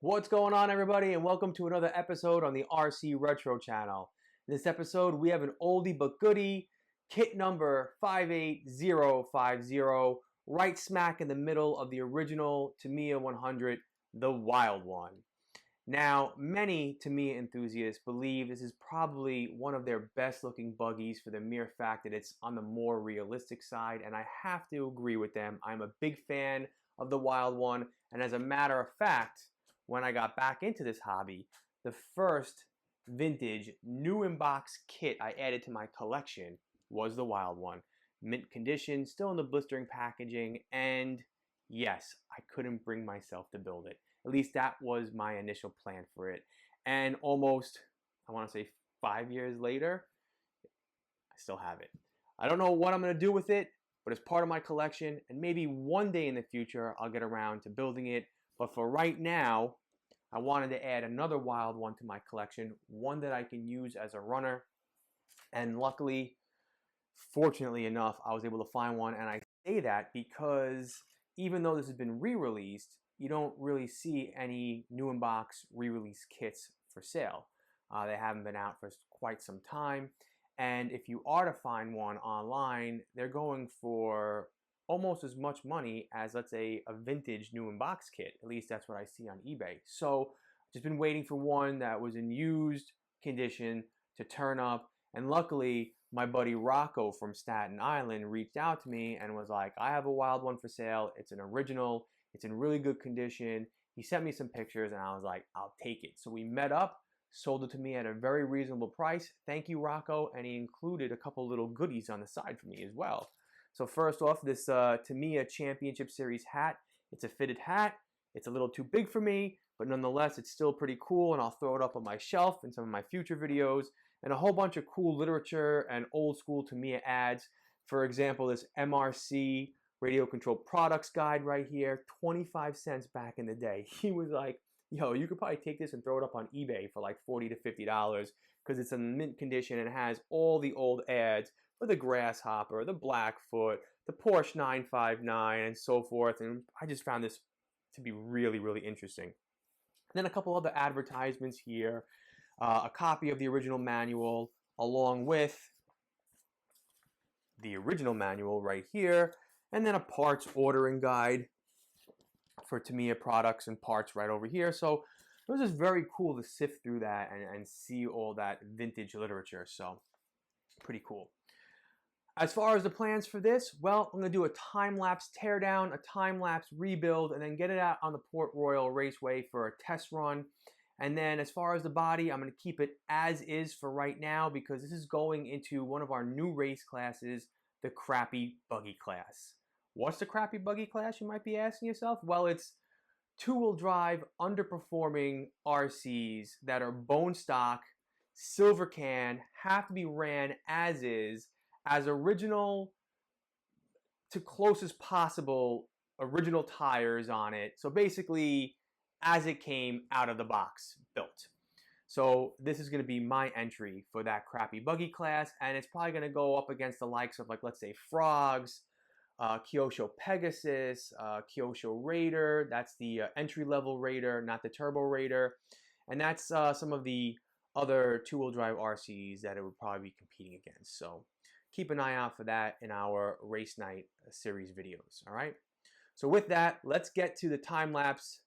What's going on, everybody, and welcome to another episode on the RC Retro channel. In this episode, we have an oldie but goodie, kit number 58050, right smack in the middle of the original Tamiya 100, the Wild One. Now, many Tamiya enthusiasts believe this is probably one of their best looking buggies for the mere fact that it's on the more realistic side, and I have to agree with them. I'm a big fan of the Wild One, and as a matter of fact, when I got back into this hobby, the first vintage new in box kit I added to my collection was the Wild One. Mint condition, still in the blistering packaging, and yes, I couldn't bring myself to build it. At least that was my initial plan for it. And almost, I want to say 5 years later, I still have it. I don't know what I'm going to do with it, but it's part of my collection, and maybe one day in the future I'll get around to building it. But for right now, I wanted to add another Wild One to my collection, one that I can use as a runner. And luckily, fortunately enough, I was able to find one. And I say that because even though this has been re-released, you don't really see any new in box re-release kits for sale. They haven't been out for quite some time. And if you are to find one online, they're going for almost as much money as, let's say, a vintage new in box kit. At least that's what I see on eBay. So just been waiting for one that was in used condition to turn up. And luckily, my buddy Rocco from Staten Island reached out to me and was like, I have a Wild One for sale. It's an original. It's in really good condition. He sent me some pictures and I was like, I'll take it. So we met up, sold it to me at a very reasonable price. Thank you, Rocco. And he included a couple little goodies on the side for me as well. So first off, this Tamiya Championship Series hat. It's a fitted hat. It's a little too big for me, but nonetheless, it's still pretty cool, and I'll throw it up on my shelf in some of my future videos, and a whole bunch of cool literature and old school Tamiya ads. For example, this MRC Radio Control Products Guide right here, 25 cents back in the day. He was like, yo, you could probably take this and throw it up on eBay for like $40 to $50 because it's in mint condition and it has all the old ads for the Grasshopper, the Blackfoot, the Porsche 959, and so forth. And I just found this to be really, really interesting. And then a couple other advertisements here, a copy of the original manual along with the original manual right here, and then a parts ordering guide for Tamiya products and parts right over here. So it was just very cool to sift through that and see all that vintage literature. So pretty cool. As far as the plans for this, well, I'm going to do a time-lapse teardown, a time-lapse rebuild, and then get it out on the Port Royal Raceway for a test run. And then as far as the body, I'm going to keep it as is for right now because this is going into one of our new race classes, the crappy buggy class. What's the crappy buggy class, you might be asking yourself? Well, it's two-wheel drive underperforming RCs that are bone stock, silver can, have to be ran as is, as original to closest possible original tires on it. So basically, as it came out of the box built. So this is going to be my entry for that crappy buggy class, and it's probably going to go up against the likes of, like, let's say Frogs, Kyosho Pegasus, Kyosho Raider. That's the entry-level Raider, not the Turbo Raider. And that's some of the other two-wheel drive RCs that it would probably be competing against. So keep an eye out for that in our Race Night series videos, all right? So with that, let's get to the time-lapse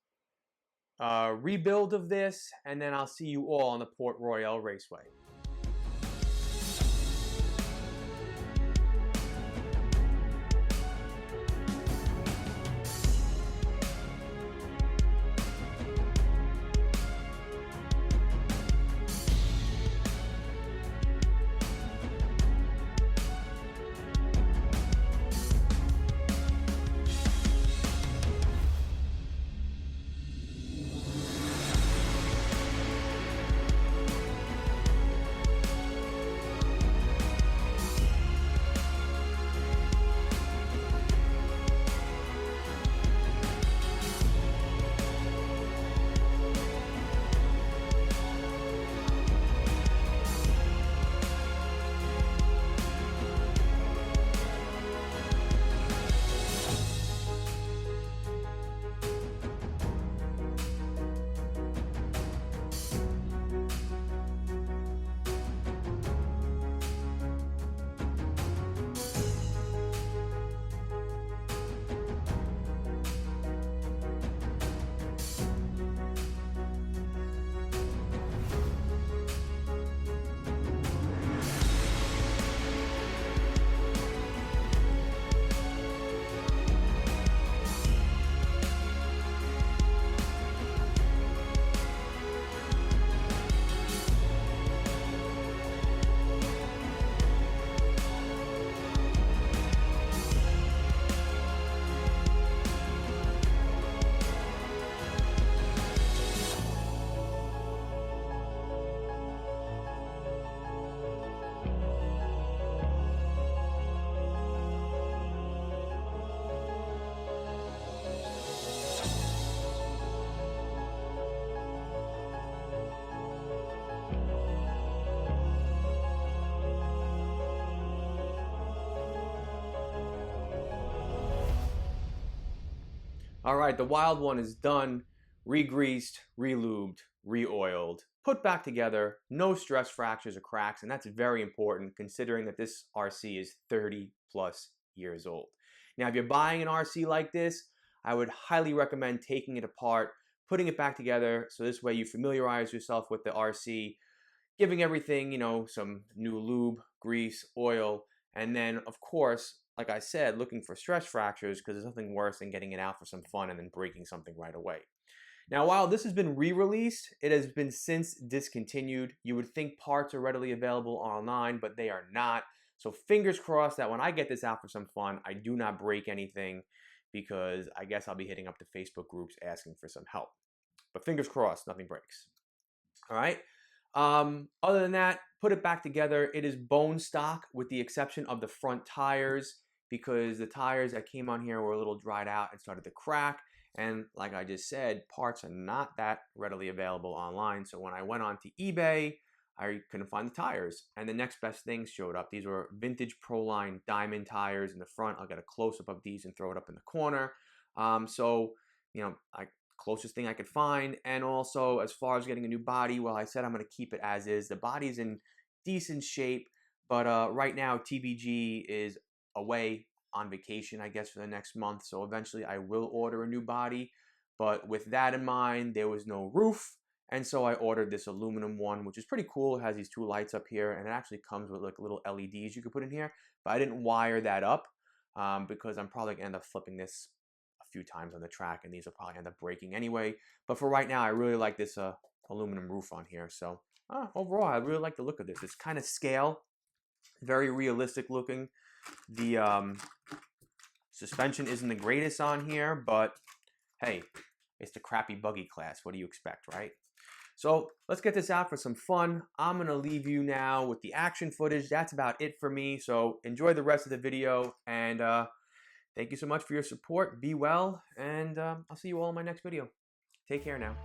rebuild of this, and then I'll see you all on the Port Royal Raceway. All right, the Wild One is done, re-greased, re-lubed, re-oiled, put back together, no stress fractures or cracks, and that's very important considering that this RC is 30 plus years old. Now, if you're buying an RC like this, I would highly recommend taking it apart, putting it back together, so this way you familiarize yourself with the RC, giving everything, some new lube, grease, oil, and then, of course, like I said, looking for stress fractures because there's nothing worse than getting it out for some fun and then breaking something right away. Now, while this has been re-released, it has been since discontinued. You would think parts are readily available online, but they are not. So fingers crossed that when I get this out for some fun, I do not break anything, because I guess I'll be hitting up the Facebook groups asking for some help. But fingers crossed, nothing breaks. All right. Other than that, put it back together. It is bone stock with the exception of the front tires, because the tires that came on here were a little dried out and started to crack. And like I just said, parts are not that readily available online. So when I went on to eBay, I couldn't find the tires. And the next best things showed up. These were vintage Proline diamond tires in the front. I'll get a close-up of these and throw it up in the corner. Closest thing I could find. And also, as far as getting a new body, well, I said I'm going to keep it as is. The body's in decent shape, but right now TBG is away on vacation, I guess, for the next month. So eventually I will order a new body. But with that in mind, there was no roof. And so I ordered this aluminum one, which is pretty cool. It has these two lights up here, and it actually comes with like little LEDs you could put in here. But I didn't wire that up because I'm probably going to end up flipping this few times on the track, and these will probably end up breaking anyway. But for right now, I really like this aluminum roof on here. So overall, I really like the look of this. It's kind of scale, very realistic looking. The suspension isn't the greatest on here, but hey, it's the crappy buggy class. What do you expect, right? So let's get this out for some fun. I'm going to leave you now with the action footage. That's about it for me. So enjoy the rest of the video, and thank you so much for your support. Be well, and I'll see you all in my next video. Take care now.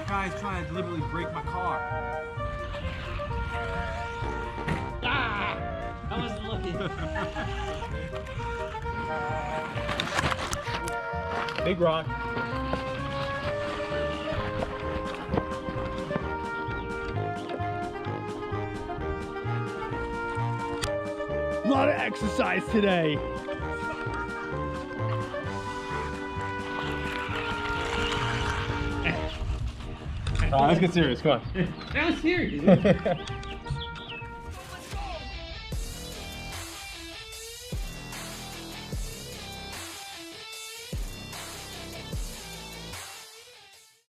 Guy's trying to literally break my car. Ah! I wasn't looking. Big rock. A lot of exercise today. Let's get serious. Come on. That was serious.